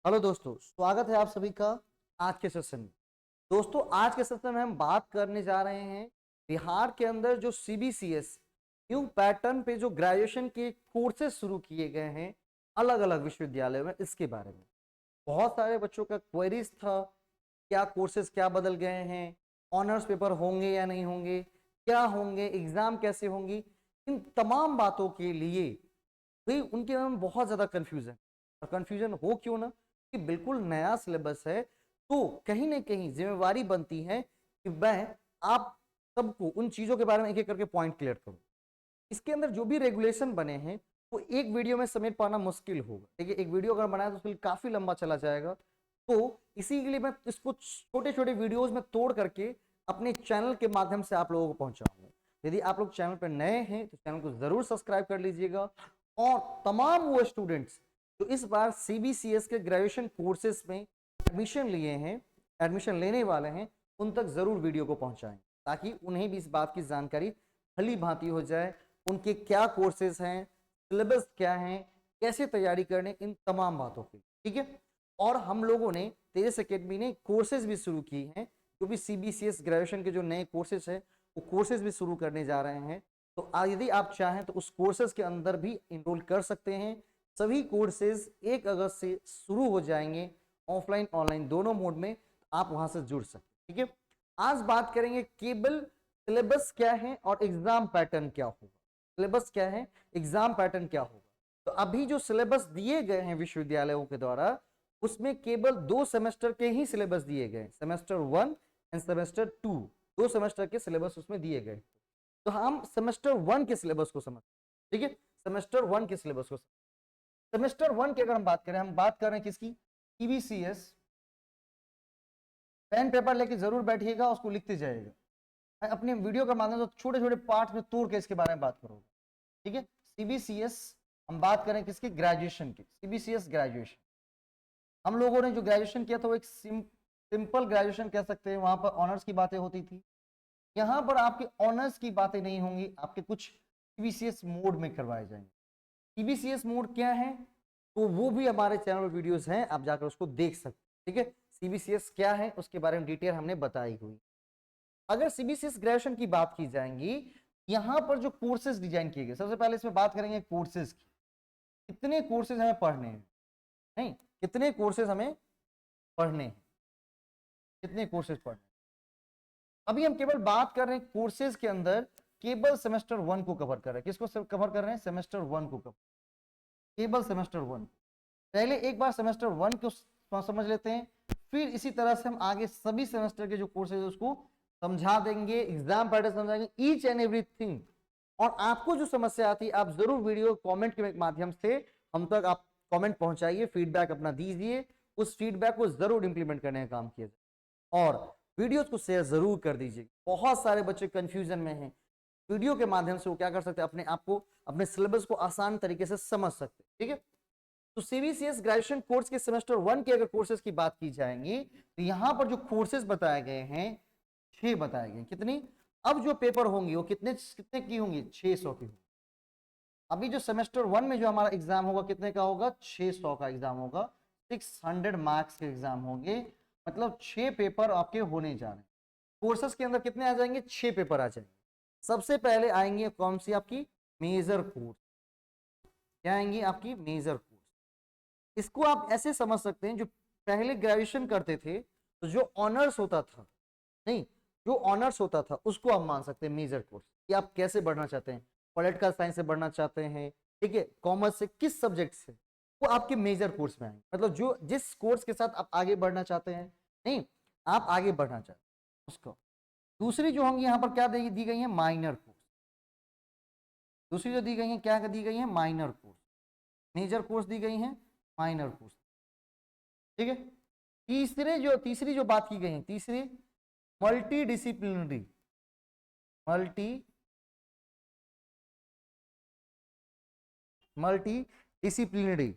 Hello दोस्तों, स्वागत है आप सभी का आज के सेशन में। दोस्तों, आज के सेशन में हम बात करने जा रहे हैं बिहार के अंदर जो सीबीसीएस न्यू पैटर्न पे जो ग्रेजुएशन के कोर्सेज शुरू किए गए हैं अलग अलग विश्वविद्यालयों में, इसके बारे में। बहुत सारे बच्चों का क्वेरीज था, क्या कोर्सेज क्या बदल गए हैं, ऑनर्स पेपर होंगे या नहीं होंगे, क्या होंगे, एग्जाम कैसे होंगी। इन तमाम बातों के लिए भाई उनके मन में बहुत ज्यादा कंफ्यूजन। और कंफ्यूजन हो क्यों ना, कि बिल्कुल नया सिलेबस है, तो कहीं ना कहीं जिम्मेवारी बनती है कि मैं आप सबको उन चीजों के बारे में एक एक करके पॉइंट क्लियर करूं। इसके अंदर जो भी रेगुलेशन बने हैं वो एक वीडियो में समेट पाना मुश्किल होगा। देखिए, एक वीडियो अगर बनाया तो उसके लिए काफी लंबा चला जाएगा, तो इसी के लिए मैं इसको छोटे छोटे वीडियोज में तोड़ करके अपने चैनल के माध्यम से आप लोगों को पहुंचाऊंगा। यदि आप लोग चैनल पर नए हैं तो चैनल को जरूर सब्सक्राइब कर लीजिएगा। और तमाम वो स्टूडेंट्स जो इस बार सीबीसीएस के ग्रेजुएशन कोर्सेज में एडमिशन लिए हैं, एडमिशन लेने वाले हैं, उन तक जरूर वीडियो को पहुंचाएं, ताकि उन्हें भी इस बात की जानकारी भली भांति हो जाए, उनके क्या कोर्सेज हैं, सिलेबस क्या है, कैसे तैयारी करने, इन तमाम बातों की। ठीक है। और हम लोगों ने तेजस एकेडमी ने कोर्सेज भी शुरू किए हैं, जो भी सीबीसीएस ग्रेजुएशन के जो नए कोर्सेज है वो कोर्सेज भी शुरू करने जा रहे हैं। तो यदि आप चाहें तो उस कोर्सेज के अंदर भी इनरोल कर सकते हैं। सभी कोर्सेज 1 अगस्त से शुरू हो जाएंगे, ऑफलाइन ऑनलाइन दोनों मोड में। आप वहां से जुड़ सकते हैं। ठीक है। आज बात करेंगे केवल सिलेबस क्या है और एग्जाम पैटर्न क्या होगा। सिलेबस क्या है, एग्जाम पैटर्न क्या होगा। तो अभी जो सिलेबस दिए गए हैं विश्वविद्यालयों के द्वारा, उसमें केवल 2 सेमेस्टर के ही सिलेबस दिए गए, सेमेस्टर 1 एंड सेमेस्टर 2। 2 सेमेस्टर के सिलेबस उसमें दिए गए। तो हम सेमेस्टर 1 के सिलेबस को समझ, ठीक है, सेमेस्टर 1 के सिलेबस को। सेमेस्टर 1 की अगर हम बात करें, हम बात कर रहे हैं किसकी, सीबीसीएस। पेन पेपर लेके जरूर बैठिएगा, उसको लिखते जाइएगा। मैं अपने वीडियो के माध्यम से छोटे छोटे पार्ट में तोड़ के इसके बारे में बात करूंगा। ठीक है। सीबीसीएस हम बात करें किसकी, ग्रेजुएशन की। सीबीसीएस ग्रेजुएशन, हम लोगों ने जो ग्रेजुएशन किया था वो एक सिंपल ग्रेजुएशन कह सकते हैं। वहां पर ऑनर्स की बातें होती थी। यहाँ पर आपके ऑनर्स की बातें नहीं होंगी, आपके कुछ सीबीसीएस मोड में करवाए जाएंगे। सीबीसीएस मोड क्या है, तो वो भी हमारे चैनल पर वीडियोस हैं, आप जाकर उसको देख सकते हैं। ठीक है। सीबीसीएस क्या है उसके बारे में डिटेल हमने बताई हुई। अगर सीबीसीएस ग्रेजुएशन की बात की जाएंगी, यहां पर जो कोर्सेज डिजाइन किए गए, सबसे पहले इसमें बात करेंगे कोर्सेज की। कितने कोर्सेज हमें पढ़ने हैं, नहीं, कितने कोर्सेज हमें पढ़ने हैं, कितने कोर्सेज पढ़ने हैं। अभी हम केवल बात कर रहे हैं कोर्सेज के अंदर, केवल सेमेस्टर 1 को कवर कर रहे हैं। किसको कवर कर रहे हैं, सेमेस्टर 1 को कवर, केवल सेमेस्टर 1। पहले एक बार सेमेस्टर 1 को समझ लेते हैं, फिर इसी तरह से हम आगे सभी सेमेस्टर के जो कोर्सेज है उसको समझा देंगे, एग्जाम पैटर्न समझाएंगे, ईच एंड एवरीथिंग। और आपको जो समस्या आती है आप जरूर वीडियो कमेंट के माध्यम से हम तक आप कमेंट पहुंचाइए, फीडबैक अपना दीजिए। उस फीडबैक को जरूर इंप्लीमेंट करने का काम किया जाए। और वीडियोस को शेयर जरूर कर दीजिए। बहुत सारे बच्चे कंफ्यूजन में हैं, वीडियो के माध्यम से वो क्या कर सकते हैं, अपने आप को, अपने सिलेबस को आसान तरीके से समझ सकते हैं। ठीक है। तो सीबीसीएस ग्रेजुएशन कोर्स के सेमेस्टर 1 के अगर कोर्सेज की बात की जाएंगी, तो यहां पर जो कोर्सेज बताए गए हैं 6 बताए गए। कितनी, अब जो पेपर होंगी वो कितने कितने की होंगी, 600 की होंगी। अभी जो सेमेस्टर 1 में जो हमारा एग्जाम होगा कितने का होगा, 600 का एग्जाम होगा। 600 मार्क्स के एग्जाम होंगे, मतलब 6 पेपर आपके होने जा रहे हैं। कोर्सेज के अंदर कितने आ जाएंगे, 6 पेपर आ जाएंगे। सबसे पहले आएंगे कौन सी, आपकी मेजर कोर्स। क्या आएंगी, आपकी मेजर कोर्स। इसको आप ऐसे समझ सकते हैं, जो पहले ग्रेजुएशन करते थे तो जो ऑनर्स होता था, नहीं, जो ऑनर्स होता था उसको आप मान सकते हैं मेजर कोर्स। कि आप कैसे बढ़ना चाहते हैं, पॉलिटिकल साइंस से बढ़ना चाहते हैं, ठीक है, कॉमर्स से, किस सब्जेक्ट से, वो आपके मेजर कोर्स में आएंगे। मतलब जो जिस कोर्स के साथ आप आगे बढ़ना चाहते हैं, नहीं, आप आगे बढ़ना चाहते हैं उसको। दूसरी जो होंगी यहाँ पर क्या दी गई है, माइनर कोर्स। दूसरी जो दी गई है, क्या दी गई है, माइनर कोर्स। मेजर कोर्स दी गई है, माइनर कोर्स। ठीक है। तीसरी जो बात की गई है, तीसरी multi disciplinary, multi multi disciplinary,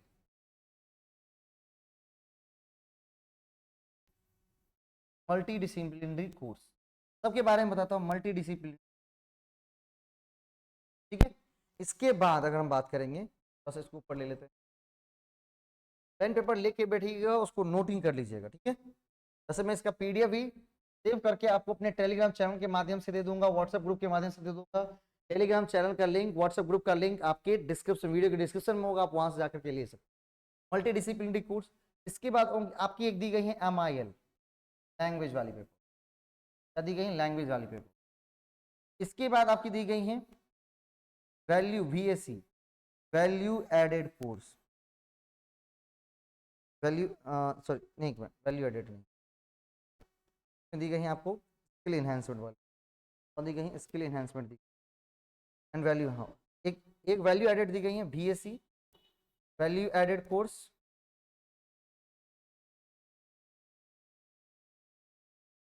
multi disciplinary course. सबके बारे में बताता हूं, मल्टी डिसिप्लिन। ठीक है। इसके बाद अगर हम बात करेंगे, बस इसको ऊपर ले लेते हैं। पेन पेपर लेके बैठिएगा, उसको नोटिंग कर लीजिएगा, ठीक है। वैसे मैं इसका पीडीएफ भी सेव करके आपको अपने टेलीग्राम चैनल के माध्यम से दे दूंगा, व्हाट्सएप ग्रुप के माध्यम से दे दूंगा। टेलीग्राम चैनल का लिंक, व्हाट्सएप ग्रुप का लिंक आपके डिस्क्रिप्शन, वीडियो के डिस्क्रिप्शन में होगा, आप वहां से जाकर के ले सकते हैं। Multi disciplinary course. इसके बाद आपकी एक दी गई है MIL, लैंग्वेज वाली पेपर, क्या दी गई है? लैंग्वेज वाली पेपर। इसके बाद आपकी दी गई है value VAC, value added course, value sorry नहीं, वैल्यू एडेड नहीं दी गई है आपको, स्किल एनहांसमेंट वाली, और दी गई है स्किल एनहांसमेंट दी एंड वैल्यू, हाँ एक वैल्यू एडेड दी गई है VAC, value added course,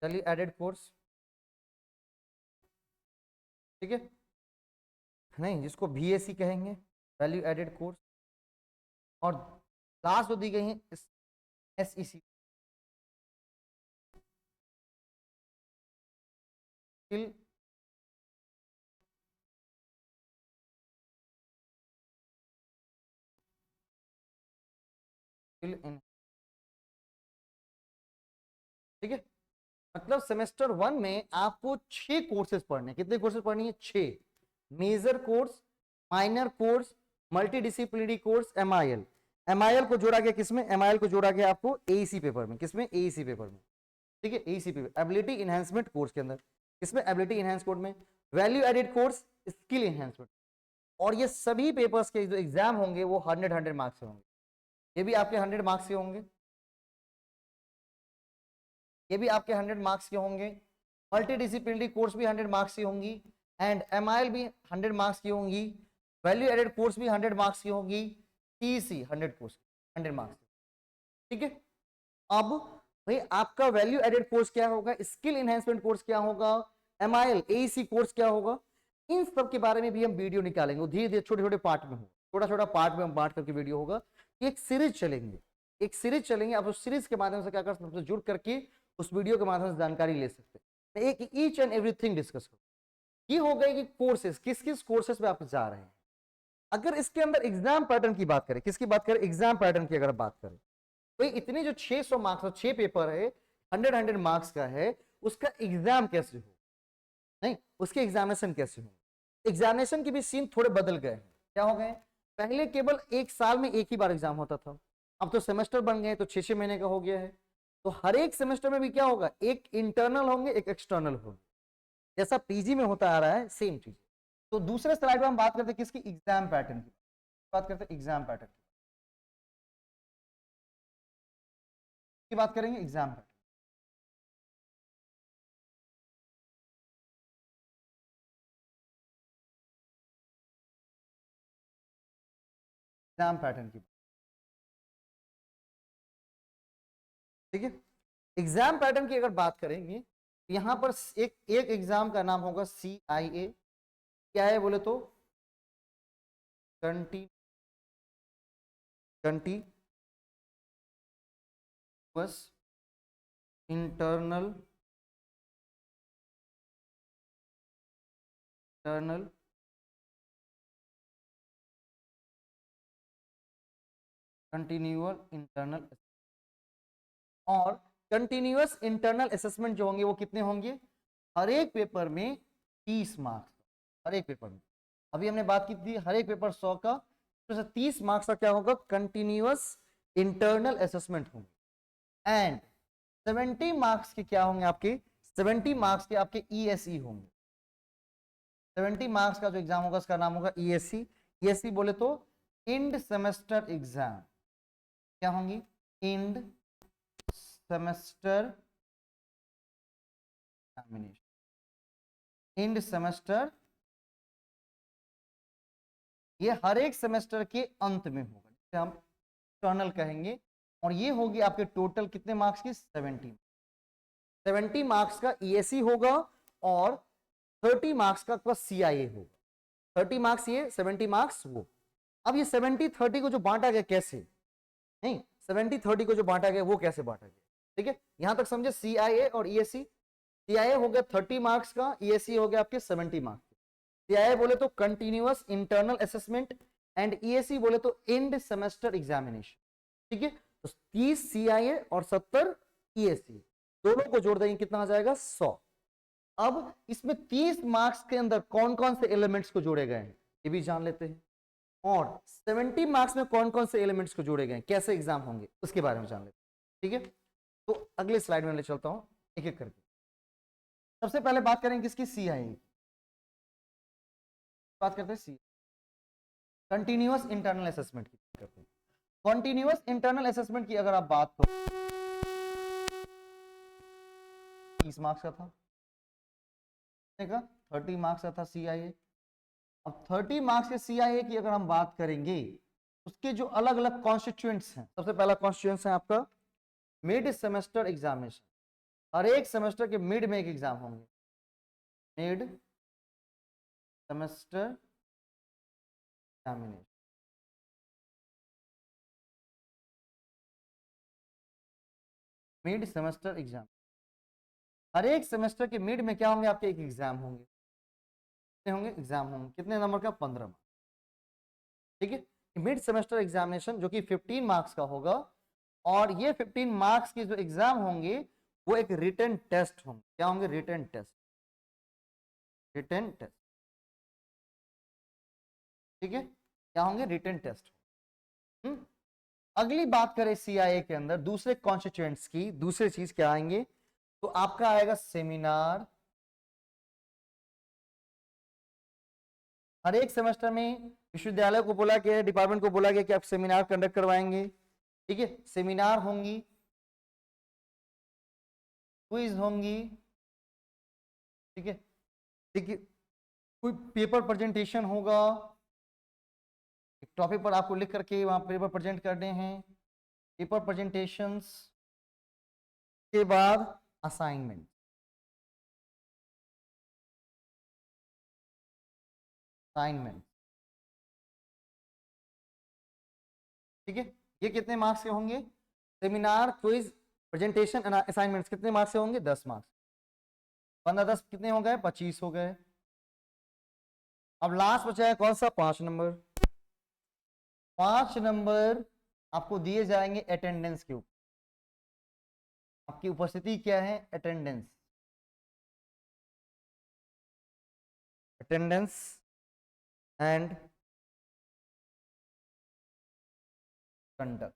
value added course, ठीक है, नहीं जिसको VAC कहेंगे, वैल्यू एडेड कोर्स। और लास्ट जो दी गई है SEC, स्किल इन, ठीक है। मतलब सेमेस्टर 1 में आपको 6 कोर्सेज पढ़ने, कितने कोर्सेज पढ़नी है? 6। Major course, minor course, multi disciplinary course, MIL को जोड़ा गया किसमें? MIL को जोड़ा गया आपको AEC पेपर में। किसमें? AEC पेपर में, ठीक है, AEC paper, ability enhancement course के अंदर। किसमें? एबिलिटी इनहेंस कोर्स में। Value added course, skill enhancement. और ये सभी पेपर्स के जो एग्जाम होंगे वो 100 मार्क्स के होंगे। ये भी आपके 100 मार्क्स के होंगे, ये भी आपके 100 मार्क्स के होंगे। मल्टी डिसिप्लिनरी कोर्स भी 100 मार्क्स की होंगी, एंड MIL भी 100 मार्क्स की होंगी, वैल्यू एडेड कोर्स भी 100 मार्क्स की होगी, TEC 100 कोर्स 100 मार्क्स, ठीक है। अब भाई आपका वैल्यू एडेड कोर्स क्या होगा, स्किल एनहांसमेंट कोर्स क्या होगा, MIL AEC कोर्स क्या होगा, इन सब के बारे में भी हम वीडियो निकालेंगे। धीरे धीरे छोटे छोटे पार्ट में होगा, छोटा छोटा पार्ट में हम बांट करके वीडियो होगा। एक सीरीज चलेंगे, एक सीरीज चलेंगे। आप उस सीरीज के माध्यम से क्या कर सकते, जुड़ करके उस वीडियो के माध्यम से जानकारी ले सकते हैं। एक ईच एंड एवरीथिंग डिस्कस करो। ये हो गए कि कोर्सेज, किस किस कोर्सेज पे आप जा रहे हैं। अगर इसके अंदर एग्जाम पैटर्न की बात करें, किसकी बात करें? एग्जाम पैटर्न की अगर बात करें, तो इतने जो 600 मार्क्स, 6 पेपर है, 100 मार्क्स का है, उसका एग्जाम कैसे हो, नहीं उसके एग्जामिनेशन कैसे हो। एग्जामिनेशन के भी सीन थोड़े बदल गए हैं। क्या हो गए? पहले केवल एक साल में एक ही बार एग्जाम होता था, अब तो सेमेस्टर बन गए, तो 6-6 महीने का हो गया है। तो हर एक सेमेस्टर में भी क्या होगा, एक इंटरनल होंगे, एक एक्सटर्नल होंगे, जैसा PG में होता आ रहा है, सेम चीज। तो दूसरे स्लाइड में हम बात करते हैं किसकी? एग्जाम पैटर्न की बात करते हैं, एग्जाम पैटर्न की बात करेंगे, एग्जाम पैटर्न। एग्जाम पैटर्न की, ठीक है। एग्जाम पैटर्न की अगर बात करेंगे, यहां पर एक एग्जाम का नाम होगा CIA। क्या है बोले तो? Continuous internal continual internal. और कंटिन्यूअस इंटरनल असेसमेंट जो होंगे वो कितने होंगे? हर एक पेपर में 30 मार्क्स, हर एक पेपर में। अभी हमने बात की थी हर एक पेपर 100 का, तो 30 मार्क्स का क्या होगा? कंटिन्यूअस इंटरनल असेसमेंट होंगे। एंड 70 मार्क्स के क्या होंगे आपके? 70 मार्क्स के आपके ESE होंगे। 70 मार्क्स का जो एग्जाम होगा उसका नाम होगा ESE। ESE बोले तो इंड सेमेस्टर एग्जाम। क्या होंगी? End semester examination, end semester, ये हर एक सेमेस्टर के अंत में होगा, जिसे हम इंटरनल कहेंगे। और ये होगी आपके टोटल कितने मार्क्स की? 70 मार्क्स का ESE होगा, और 30 मार्क्स का आपका CIA होगा। 30 मार्क्स ये, 70 मार्क्स वो। अब ये 70-30 को जो बांटा गया, कैसे? नहीं, 70-30 को जो बांटा गया वो कैसे बांटा गया, ठीक है। यहां तक समझे, CIA और ESE। CIA हो गया 30 मार्क्स का, ESE हो गया आपके 70 मार्क्स। CIA बोले तो continuous internal assessment, and ESE बोले तो एंड सेमेस्टर एग्जामिनेशन, ठीक है, तो 30 CIA और 70 ESE, दोनों को जोड़ देंगे कितना आ जाएगा 100। अब इसमें 30 मार्क्स के अंदर कौन कौन से एलिमेंट्स को जोड़े गए हैं ये भी जान लेते हैं, और 70 मार्क्स में कौन कौन से एलिमेंट्स को जोड़े गए हैं, कैसे एग्जाम होंगे उसके बारे में जान लेते हैं। ठीक है, तो अगले स्लाइड में ले चलता हूं एक एक करके। सबसे पहले बात करेंगे किसकी, CIA बात करते हैं, सी कंटिन्यूअस इंटरनल असेसमेंट की करते हैं। कंटिन्यूअस इंटरनल असेसमेंट की अगर आप बात करो 30 मार्क्स का था, 30 मार्क्स का था CIA। अब 30 मार्क्स के CIA की अगर हम बात करेंगे, उसके जो अलग अलग कॉन्स्टिट्यूएंट्स हैं, सबसे पहला कॉन्स्टिट्यूएंट्स है आपका मिड सेमेस्टर एग्जामिनेशन। हर एक सेमेस्टर के मिड में एक एग्जाम होंगे, mid semester examination. Mid semester exam, हर एक सेमेस्टर के मिड में क्या होंगे आपके, एक एग्जाम होंगे। कितने होंगे एग्जाम होंगे, कितने नंबर का, 15 मार्क्स। ठीक है, मिड सेमेस्टर एग्जामिनेशन जो कि 15 मार्क्स का होगा, और ये 15 मार्क्स के जो एग्जाम होंगे वो एक रिटन टेस्ट होंगे। क्या होंगे, रिटन टेस्ट, रिटन टेस्ट। ठीक है, क्या होंगे, रिटन टेस्ट। अगली बात करें CIA के अंदर दूसरे कॉन्स्टिट्यूएंट्स की, दूसरी चीज क्या आएंगे, तो आपका आएगा सेमिनार। हर एक सेमेस्टर में विश्वविद्यालय को बोला गया, डिपार्टमेंट को बोला गया कि आप सेमिनार कंडक्ट करवाएंगे। ठीक है, सेमिनार होंगी, क्विज होंगी। ठीक है, ठीक है, कोई पेपर प्रेजेंटेशन होगा, एक टॉपिक पर आपको लिख करके वहां पेपर प्रेजेंट करने हैं, पेपर प्रेजेंटेशंस के बाद असाइनमेंट। असाइनमेंट, ठीक है, ये कितने मार्क्स के होंगे, सेमिनार क्विज प्रेजेंटेशन असाइनमेंट्स कितने मार्क्स से होंगे, 10 मार्क्स। 15 10 कितने हो गए, 25 हो गए। अब लास्ट बचा है कौन सा, 5 नंबर। 5 नंबर आपको दिए जाएंगे अटेंडेंस के ऊपर। आपकी उपस्थिति क्या है, अटेंडेंस, अटेंडेंस एंड कंडक्ट।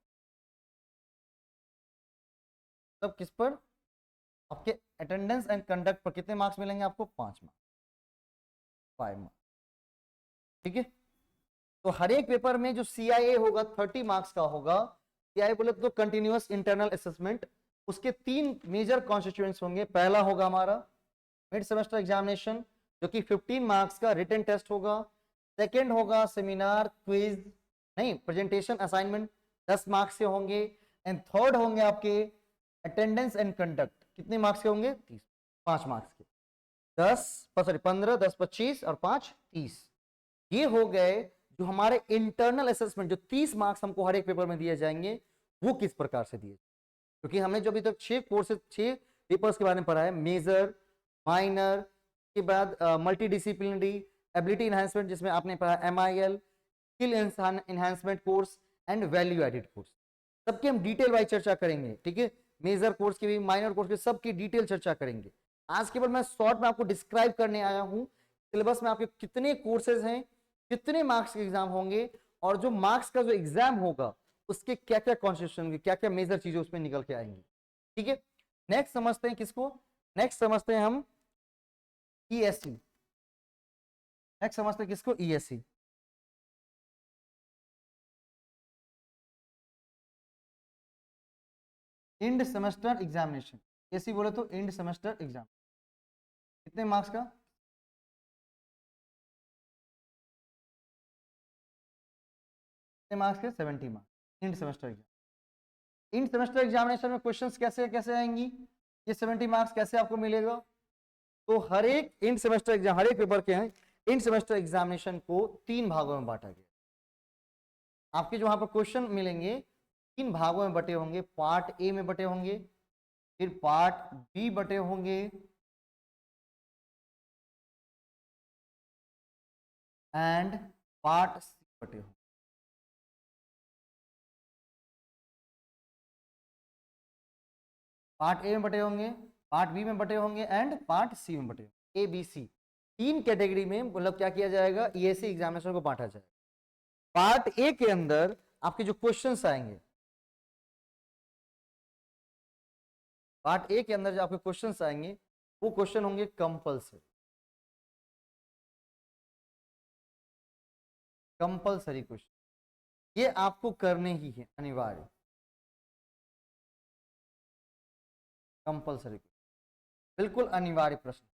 सब किस पर, आपके अटेंडेंस एंड कंडक्ट पर कितने मार्क्स मिलेंगे आपको, 5 मार्क्स, 5 मार्क्स। ठीक है, तो हर एक पेपर में जो CIA होगा 30 मार्क्स का होगा। CIA बोले तो कंटिन्यूअस इंटरनल असेसमेंट, उसके 3 मेजर कॉन्स्टिट्यूएंट्स होंगे। पहला होगा हमारा मिड सेमेस्टर एग्जामिनेशन जो कि 15 मार्क्स का रिटन टेस्ट होगा। सेकंड होगा सेमिनार क्विज, नहीं प्रेजेंटेशन असाइनमेंट, 10 मार्क्स के होंगे। एंड थर्ड होंगे आपके अटेंडेंस एंड कंडक्ट, कितने मार्क्स के होंगे, 30, 5 मार्क्स के। 10 सॉरी 15 10 25 और 5 30, ये हो गए जो हमारे इंटरनल असेसमेंट। जो 30 मार्क्स हमको हर एक पेपर में दिए जाएंगे वो किस प्रकार से दिए, क्योंकि हमने जो अभी तक 6 कोर्सेज 6 पेपर्स के बारे में पढ़ा है, मेजर, माइनर के बाद मल्टी डिसिप्लिनरी, एबिलिटी इनहेंसमेंट जिसमें आपने पढ़ा MIL, skill enhancement course and value added course, सबकी हम डिटेल वाइज चर्चा करेंगे। ठीक है, मेजर कोर्स की भी, माइनर कोर्स की, सबकी डिटेल चर्चा करेंगे। आज केवल मैं शॉर्ट में आपको डिस्क्राइब करने आया हूं सिलेबस में आपके कितने कोर्सेज हैं, कितने मार्क्स के एग्जाम होंगे, और जो मार्क्स का जो एग्जाम होगा उसके क्या क्या कॉन्स्टिट्यूशन, क्या क्या मेजर चीजें उसमें निकल के आएंगी। ठीक है, नेक्स्ट समझते हैं किसको, नेक्स्ट समझते हैं हम ESC। नेक्स्ट समझते हैं किसको, ESC। End semester examination, ESC बोले तो इंड सेमेस्टर एग्जाम, कितने मार्क्स का, कितने मार्क्स के, 70 marks. End semester exam, end semester examination में क्वेश्चंस कैसे कैसे आएंगी, ये 70 मार्क्स कैसे आपको मिलेगा। तो हर एक इंड सेमेस्टर एग्जाम, हर एक पेपर के हैं, इंड सेमेस्टर एग्जामिनेशन को 3 भागों में बांटा गया। आपके जो वहां पर क्वेश्चन मिलेंगे 3 भागों में बटे होंगे, पार्ट ए में बटे होंगे, फिर पार्ट बी बटे होंगे, एंड पार्ट सी बटे होंगे। पार्ट ए में बटे होंगे, पार्ट बी में बटे होंगे एंड पार्ट सी में बटे होंगे। ए बी सी तीन कैटेगरी में मतलब क्या किया जाएगा, ईएससी एग्जामिनेशन को बांटा जाएगा। पार्ट ए के अंदर आपके जो क्वेश्चंस आएंगे, पार्ट ए के अंदर जो आपके क्वेश्चंस आएंगे वो क्वेश्चन होंगे कंपल्सरी, कंपल्सरी क्वेश्चन, ये आपको करने ही है, अनिवार्य, कंपल्सरी, बिल्कुल अनिवार्य प्रश्न,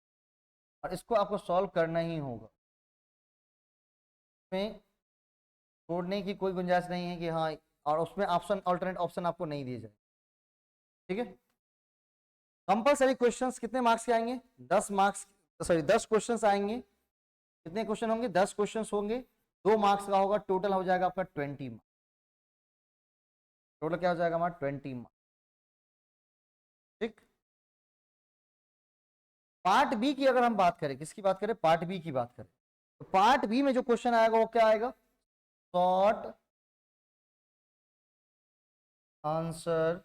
और इसको आपको सॉल्व करना ही होगा। इसमें छोड़ने की कोई गुंजाइश नहीं है कि हाँ, और उसमें ऑप्शन, ऑल्टरनेट ऑप्शन आपको नहीं दिए जाए, ठीक है। कंपल्सरी क्वेश्चंस कितने मार्क्स के आएंगे, 10 मार्क्स, सॉरी 10 क्वेश्चंस आएंगे। कितने क्वेश्चन होंगे, 10 क्वेश्चंस होंगे, 2 मार्क्स का होगा, टोटल हो जाएगा आपका 20 मार्क्स। टोटल क्या हो जाएगा हमारा 20 मार्क्स, ठीक। पार्ट बी की अगर हम बात करें, किसकी बात करें, पार्ट बी की बात करें, तो पार्ट बी में जो क्वेश्चन आएगा वो क्या आएगा, शॉर्ट आंसर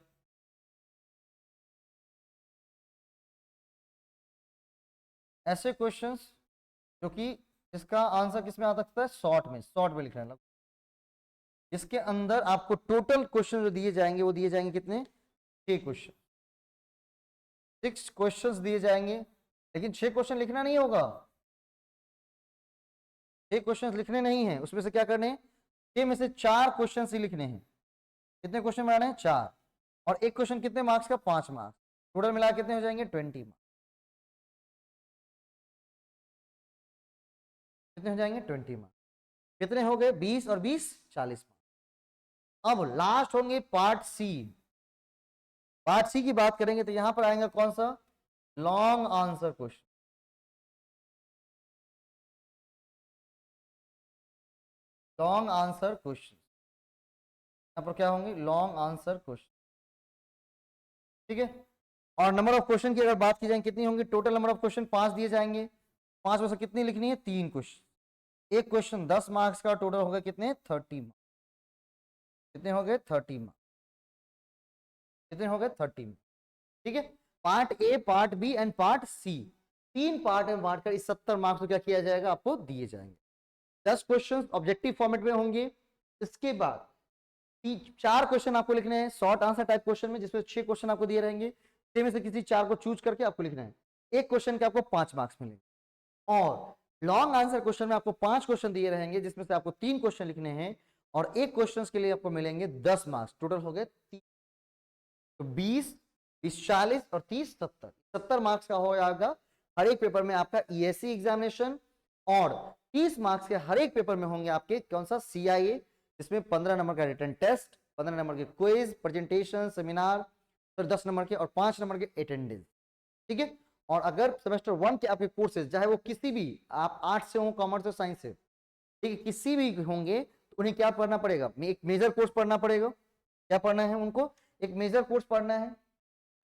ऐसे क्वेश्चंस जो कि इसका आंसर किस में आ सकता है, शॉर्ट में, शॉर्ट में लिखना है। इसके अंदर आपको टोटल क्वेश्चन जो दिए जाएंगे वो दिए जाएंगे कितने, 6 क्वेश्चन, 6 क्वेश्चंस दिए जाएंगे, लेकिन 6 क्वेश्चन लिखना नहीं होगा, 6 क्वेश्चन लिखने नहीं है, उसमें से क्या करने हैं, 6 में से 4 क्वेश्चन ही लिखने हैं। कितने क्वेश्चन बनाने हैं, 4, और एक क्वेश्चन कितने मार्क्स का, 5 मार्क्स, टोटल मिला कितने हो जाएंगे, 20 मार्क्स। कितने हो जाएंगे, 20 मार्क्स। कितने हो गए, 20 और 20 40 मार्क्स। अब लास्ट होंगे पार्ट सी। पार्ट सी की बात करेंगे तो यहां पर आएगा कौन सा, long answer question, long answer question, यहां पर क्या होंगे, लॉन्ग आंसर क्वेश्चन, ठीक है। और नंबर ऑफ क्वेश्चन की अगर बात की जाए कितनी होंगी, टोटल नंबर ऑफ क्वेश्चन 5 दिए जाएंगे, 5 में से कितनी लिखनी है, 3 क्वेश्चन, एक क्वेश्चन 10 मार्क्स का, टोटल हो गए कितने, 30 मार्क्स। कितने हो गए, 30 मार्क्स। कितने हो गए, 30 मार्क्स, ठीक है। Part A, part B and part C, 3 part में बांटकर इस 70 मार्क्स को क्या किया जाएगा, आपको दिए जाएंगे। 10 क्वेश्चन ऑब्जेक्टिव फॉर्मेट में होंगे। इसके बाद 4 क्वेश्चन आपको लिखने हैं शॉर्ट आंसर टाइप क्वेश्चन में, जिसमें 6 क्वेश्चन आपको दिए रहेंगे, 6 में से किसी 4 को चूज करके आपको लिखना है, एक क्वेश्चन के आपको 5 मार्क्स मिलेंगे। और लॉन्ग आंसर क्वेश्चन में आपको 5 क्वेश्चन दिए रहेंगे, जिसमें से आपको 3 क्वेश्चन लिखने हैं, और एक क्वेश्चन के लिए आपको मिलेंगे 10 मार्क्स, टोटल हो गए 30, तो 20, 20 40 और 30 70, 70 मार्क्स का हो जाएगा हर एक पेपर में आपका ईएससी एग्जामिनेशन। और 30 मार्क्स के हर एक पेपर में होंगे आपके कौन सा, सीआईए, जिसमें 15 नंबर का रिटन टेस्ट, 15 नंबर के क्विज, प्रेजेंटेशन, सेमिनार, फिर 10 नंबर के और 5 नंबर के अटेंडेंस, ठीक है। और अगर सेमेस्टर 1 के आपके कोर्सेज, चाहे वो किसी भी, आप आर्ट्स से हो, कॉमर्स से, साइंस से, ठीक है, किसी भी होंगे, तो उन्हें क्या पढ़ना पड़ेगा, एक मेजर कोर्स पढ़ना पड़ेगा। क्या पढ़ना है उनको, एक मेजर कोर्स पढ़ना है,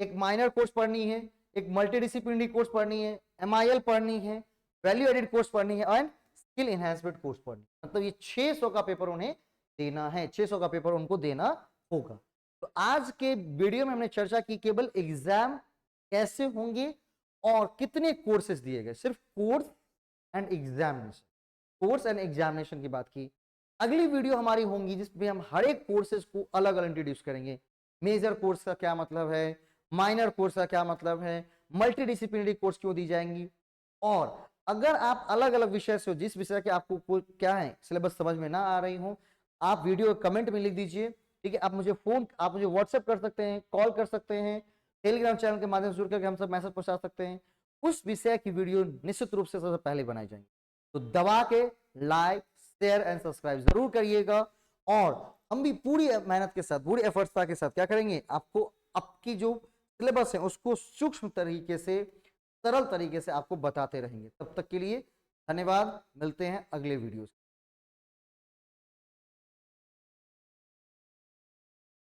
एक माइनर कोर्स पढ़नी है, एक मल्टीडिसिप्लिनरी कोर्स पढ़नी है, एमआईएल पढ़नी है, वैल्यू एडेड कोर्स पढ़नी है, एंड स्किल एनहांसमेंट कोर्स पढ़नी है। मतलब ये 600 का पेपर उन्हें देना है, 600 का पेपर उनको देना होगा। तो आज के वीडियो में हमने चर्चा की केवल एग्जाम कैसे होंगे और कितने कोर्सेज दिए गए, सिर्फ course and examination, course and examination की बात की। अगली वीडियो हमारी होंगी जिसमें हम हर एक कोर्सेज को अलग अलग इंट्रोड्यूस करेंगे, मेजर कोर्स का क्या मतलब है, माइनर कोर्स का क्या मतलब है, मल्टीडिसिप्लिनरी कोर्स क्यों दी जाएंगी। और अगर आप अलग अलग विषय से हो, जिस विषय के आपको क्या है सिलेबस समझ में ना आ रही हो, आप वीडियो कमेंट में लिख दीजिए, ठीक है। आप मुझे व्हाट्सएप कर सकते हैं, कॉल कर सकते हैं, टेलीग्राम चैनल के माध्यम से जुड़ करके हम सब मैसेज पहुंचा सकते हैं। उस विषय की वीडियो निश्चित रूप से सबसे पहले बनाई जाएंगी। तो दबा के लाइक, शेयर एंड सब्सक्राइब जरूर करिएगा। और हम भी पूरी मेहनत के साथ, पूरी एफर्ट्स के साथ क्या करेंगे, आपको आपकी जो सिलेबस है उसको सूक्ष्म तरीके से, सरल तरीके से आपको बताते रहेंगे। तब तक के लिए धन्यवाद, मिलते हैं अगले वीडियो।